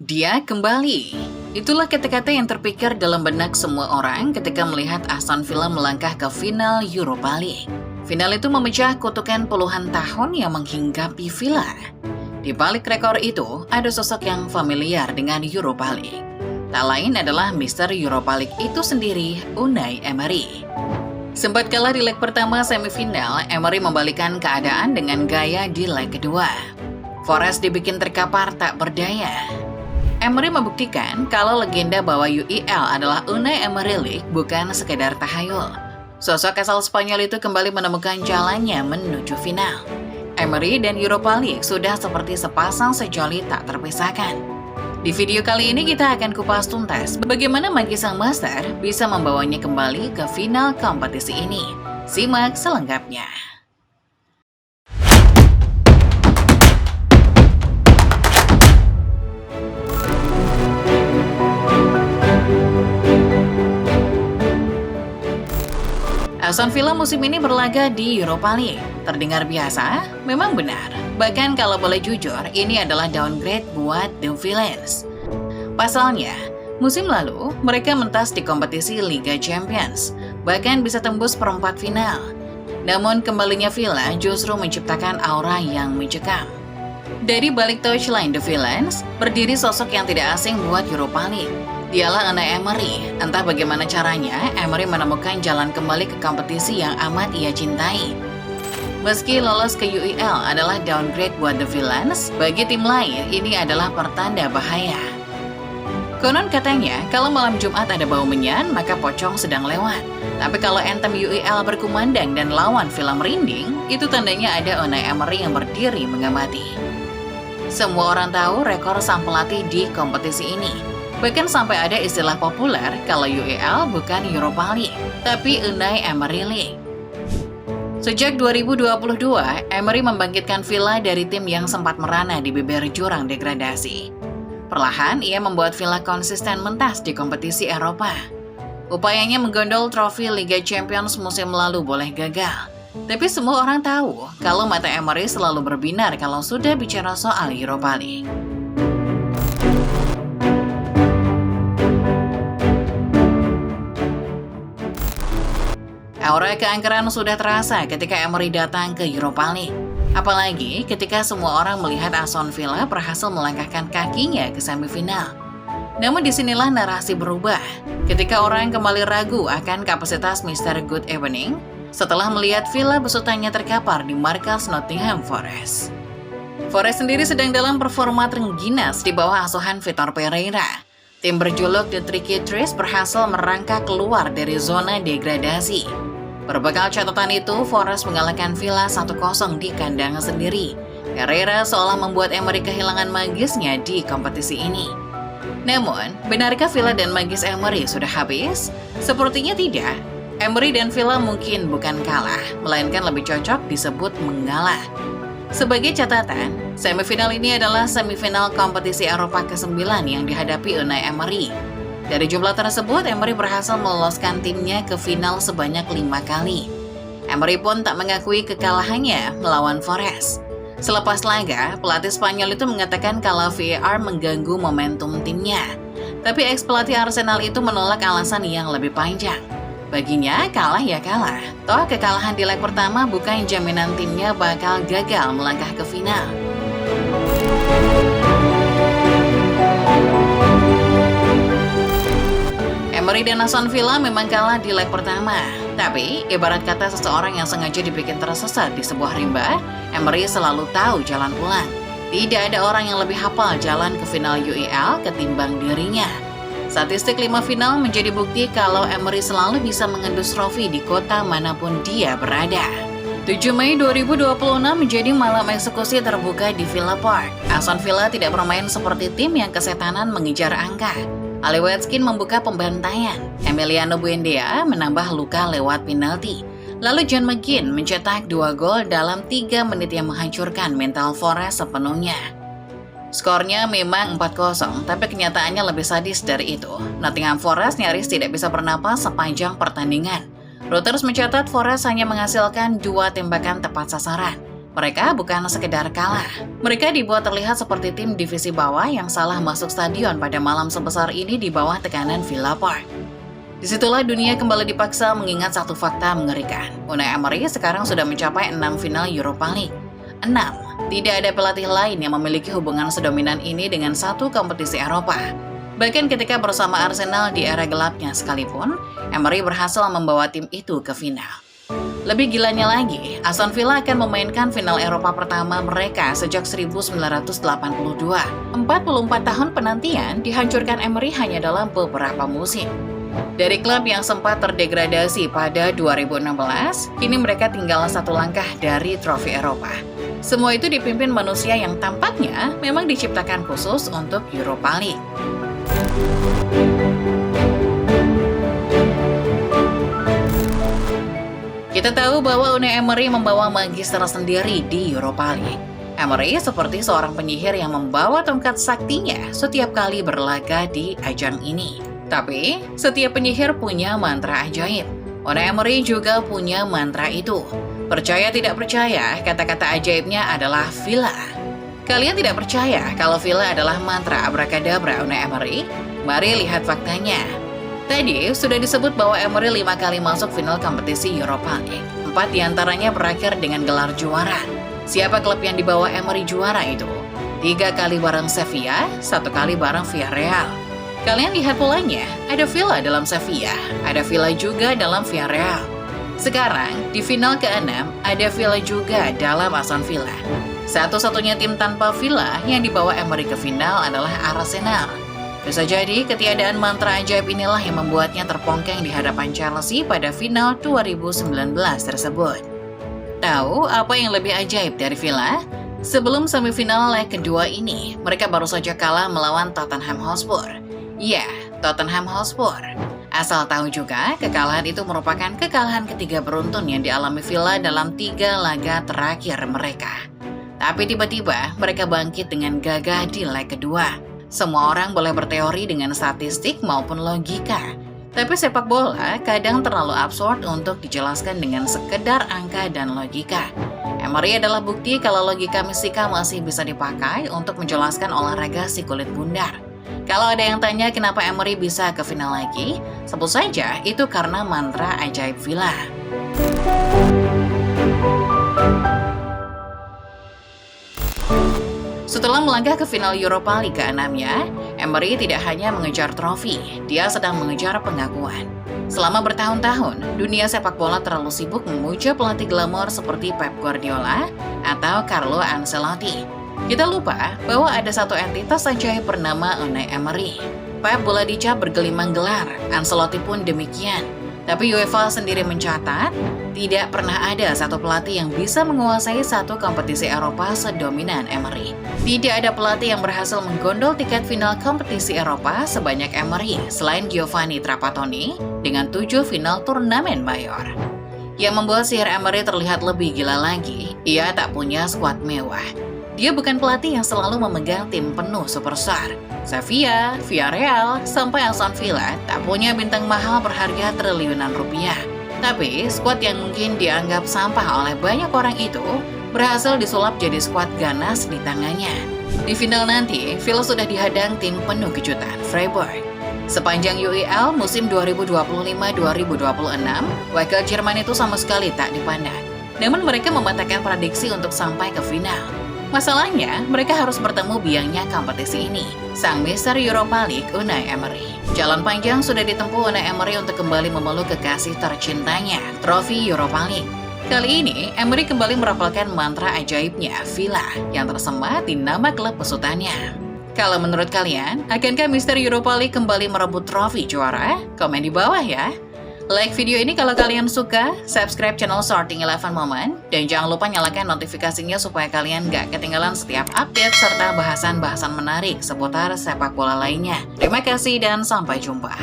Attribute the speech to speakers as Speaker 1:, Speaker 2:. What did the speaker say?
Speaker 1: Dia kembali. Itulah kata-kata yang terpikir dalam benak semua orang ketika melihat Aston Villa melangkah ke final Europa League. Final itu memecah kutukan puluhan tahun yang menghinggapi Villa. Di balik rekor itu, ada sosok yang familiar dengan Europa League. Tak lain adalah Mister Europa League itu sendiri, Unai Emery. Sempat kalah di leg pertama semifinal, Emery membalikkan keadaan dengan gaya di leg kedua. Forest dibikin terkapar tak berdaya. Emery membuktikan kalau legenda bahwa UEL adalah Unai Emery bukan sekedar tahayul. Sosok asal Spanyol itu kembali menemukan jalannya menuju final. Emery dan Europa League sudah seperti sepasang sejoli tak terpisahkan. Di video kali ini kita akan kupas tuntas bagaimana Maggi sang master bisa membawanya kembali ke final kompetisi ini. Simak selengkapnya. Aston Villa musim ini berlaga di Europa League. Terdengar biasa? Memang benar. Bahkan kalau boleh jujur, ini adalah downgrade buat The Villains. Pasalnya, musim lalu mereka mentas di kompetisi Liga Champions, bahkan bisa tembus perempat final. Namun kembalinya Villa justru menciptakan aura yang mencekam. Dari balik touchline The Villains, berdiri sosok yang tidak asing buat Europa League. Dialah Unai Emery. Entah bagaimana caranya, Emery menemukan jalan kembali ke kompetisi yang amat ia cintai. Meski lolos ke UEL adalah downgrade buat The Villains, bagi tim lain ini adalah pertanda bahaya. Konon katanya, kalau malam Jumat ada bau menyan, maka pocong sedang lewat. Tapi kalau anthem UEL berkumandang dan lawan Villa merinding, itu tandanya ada Unai Emery yang berdiri mengamati. Semua orang tahu rekor sang pelatih di kompetisi ini. Bahkan sampai ada istilah populer kalau UEL bukan Europa League, tapi Unai Emery League. Sejak 2022, Emery membangkitkan Villa dari tim yang sempat merana di bibir jurang degradasi. Perlahan, ia membuat Villa konsisten mentas di kompetisi Eropa. Upayanya menggondol trofi Liga Champions musim lalu boleh gagal. Tapi semua orang tahu kalau mata Emery selalu berbinar kalau sudah bicara soal Europa League. Aura keangkeran sudah terasa ketika Emery datang ke Europa League. Apalagi ketika semua orang melihat Aston Villa berhasil melangkahkan kakinya ke semifinal. Namun disinilah narasi berubah. Ketika orang kembali ragu akan kapasitas Mr. Good Evening, setelah melihat Villa besutannya terkapar di markas Nottingham Forest. Forest sendiri sedang dalam performa terengginas di bawah asuhan Vitor Pereira. Tim berjuluk The Tricky Trees berhasil merangkak keluar dari zona degradasi. Berbekal catatan itu, Forest mengalahkan Villa 1-0 di kandang sendiri. Pereira seolah membuat Emery kehilangan magisnya di kompetisi ini. Namun, benarkah Villa dan magis Emery sudah habis? Sepertinya tidak. Emery dan Villa mungkin bukan kalah, melainkan lebih cocok disebut mengalah. Sebagai catatan, semifinal ini adalah semifinal kompetisi Eropa ke-9 yang dihadapi Unai Emery. Dari jumlah tersebut, Emery berhasil meloloskan timnya ke final sebanyak 5 kali. Emery pun tak mengakui kekalahannya melawan Forest. Selepas laga, pelatih Spanyol itu mengatakan kalau VAR mengganggu momentum timnya. Tapi ex-pelatih Arsenal itu menolak alasan yang lebih panjang. Baginya, kalah ya kalah. Toh kekalahan di leg pertama bukan jaminan timnya bakal gagal melangkah ke final. Emery dan Aston Villa memang kalah di leg pertama. Tapi, ibarat kata seseorang yang sengaja dibikin tersesat di sebuah rimba, Emery selalu tahu jalan pulang. Tidak ada orang yang lebih hafal jalan ke final UEL ketimbang dirinya. Statistik 5 final menjadi bukti kalau Emery selalu bisa mengendus trofi di kota manapun dia berada. 7 Mei 2026 menjadi malam eksekusi terbuka di Villa Park. Aston Villa tidak bermain seperti tim yang kesetanan mengejar angka. Ali Watkins membuka pembantaian. Emiliano Buendia menambah luka lewat penalti. Lalu John McGinn mencetak 2 gol dalam 3 menit yang menghancurkan mental Forest sepenuhnya. Skornya memang 4-0, tapi kenyataannya lebih sadis dari itu. Nottingham Forest nyaris tidak bisa bernapas sepanjang pertandingan. Reuters mencatat Forest hanya menghasilkan 2 tembakan tepat sasaran. Mereka bukan sekedar kalah. Mereka dibuat terlihat seperti tim divisi bawah yang salah masuk stadion pada malam sebesar ini di bawah tekanan Villa Park. Disitulah dunia kembali dipaksa mengingat satu fakta mengerikan. Unai Emery sekarang sudah mencapai 6 final Europa League. 6. Tidak ada pelatih lain yang memiliki hubungan sedominan ini dengan satu kompetisi Eropa. Bahkan ketika bersama Arsenal di era gelapnya sekalipun, Emery berhasil membawa tim itu ke final. Lebih gilanya lagi, Aston Villa akan memainkan final Eropa pertama mereka sejak 1982. 44 tahun penantian dihancurkan Emery hanya dalam beberapa musim. Dari klub yang sempat terdegradasi pada 2016, kini mereka tinggal satu langkah dari trofi Eropa. Semua itu dipimpin manusia yang tampaknya memang diciptakan khusus untuk Europa League. Kita tahu bahwa Unai Emery membawa magis tersendiri di Europa League. Emery seperti seorang penyihir yang membawa tongkat saktinya setiap kali berlaga di ajang ini. Tapi, setiap penyihir punya mantra ajaib. Unai Emery juga punya mantra itu. Percaya tidak percaya, kata-kata ajaibnya adalah Villa. Kalian tidak percaya kalau Villa adalah mantra abrakadabra Unai Emery? Mari lihat faktanya. Tadi sudah disebut bahwa Emery 5 kali masuk final kompetisi Europa League. 4 diantaranya berakhir dengan gelar juara. Siapa klub yang dibawa Emery juara itu? 3 kali bareng Sevilla, 1 kali bareng Villarreal. Kalian lihat polanya, ada Villa dalam Sevilla, ada Villa juga dalam Villarreal. Sekarang, di final ke-6, ada Villa juga dalam Aston Villa. Satu-satunya tim tanpa Villa yang dibawa Emery ke final adalah Arsenal. Bisa jadi ketiadaan mantra ajaib inilah yang membuatnya terpongkeng di hadapan Chelsea pada final 2019 tersebut. Tahu apa yang lebih ajaib dari Villa? Sebelum semifinal leg kedua ini, mereka baru saja kalah melawan Tottenham Hotspur. Ya, Tottenham Hotspur. Asal tahu juga, kekalahan itu merupakan kekalahan ketiga beruntun yang dialami Villa dalam 3 laga terakhir mereka. Tapi tiba-tiba mereka bangkit dengan gagah di leg kedua. Semua orang boleh berteori dengan statistik maupun logika. Tapi sepak bola kadang terlalu absurd untuk dijelaskan dengan sekedar angka dan logika. Emery adalah bukti kalau logika mistika masih bisa dipakai untuk menjelaskan olahraga si kulit bundar. Kalau ada yang tanya kenapa Emery bisa ke final lagi, sebut saja itu karena mantra ajaib Villa. Setelah melangkah ke final Europa League ke-6-nya, Emery tidak hanya mengejar trofi, dia sedang mengejar pengakuan. Selama bertahun-tahun, dunia sepak bola terlalu sibuk memuja pelatih glamor seperti Pep Guardiola atau Carlo Ancelotti. Kita lupa bahwa ada satu entitas ajaib bernama Unai Emery. Pep bola dicap bergelimang gelar, Ancelotti pun demikian. Tapi UEFA sendiri mencatat, tidak pernah ada satu pelatih yang bisa menguasai satu kompetisi Eropa sedominan Emery. Tidak ada pelatih yang berhasil menggondol tiket final kompetisi Eropa sebanyak Emery, selain Giovanni Trapattoni dengan 7 final turnamen mayor. Yang membuat sihir Emery terlihat lebih gila lagi, ia tak punya skuad mewah. Dia bukan pelatih yang selalu memegang tim penuh superstar. Sevilla, Villarreal, sampai Aston Villa tak punya bintang mahal berharga triliunan rupiah. Tapi, skuad yang mungkin dianggap sampah oleh banyak orang itu berhasil disulap jadi skuad ganas di tangannya. Di final nanti, Villa sudah dihadang tim penuh kejutan, Freiburg. Sepanjang UEL musim 2025-2026, wakil Jerman itu sama sekali tak dipandang. Namun mereka mematahkan prediksi untuk sampai ke final. Masalahnya, mereka harus bertemu biangnya kompetisi ini, sang Mister Europa League Unai Emery. Jalan panjang sudah ditempuh Unai Emery untuk kembali memeluk kekasih tercintanya, trofi Europa League. Kali ini, Emery kembali merapalkan mantra ajaibnya, Villa, yang tersemat di nama klub besutannya. Kalau menurut kalian, akankah Mister Europa League kembali merebut trofi juara? Komen di bawah ya. Like video ini kalau kalian suka, subscribe channel Starting 11 Moment, dan jangan lupa nyalakan notifikasinya supaya kalian gak ketinggalan setiap update serta bahasan-bahasan menarik seputar sepak bola lainnya. Terima kasih dan sampai jumpa.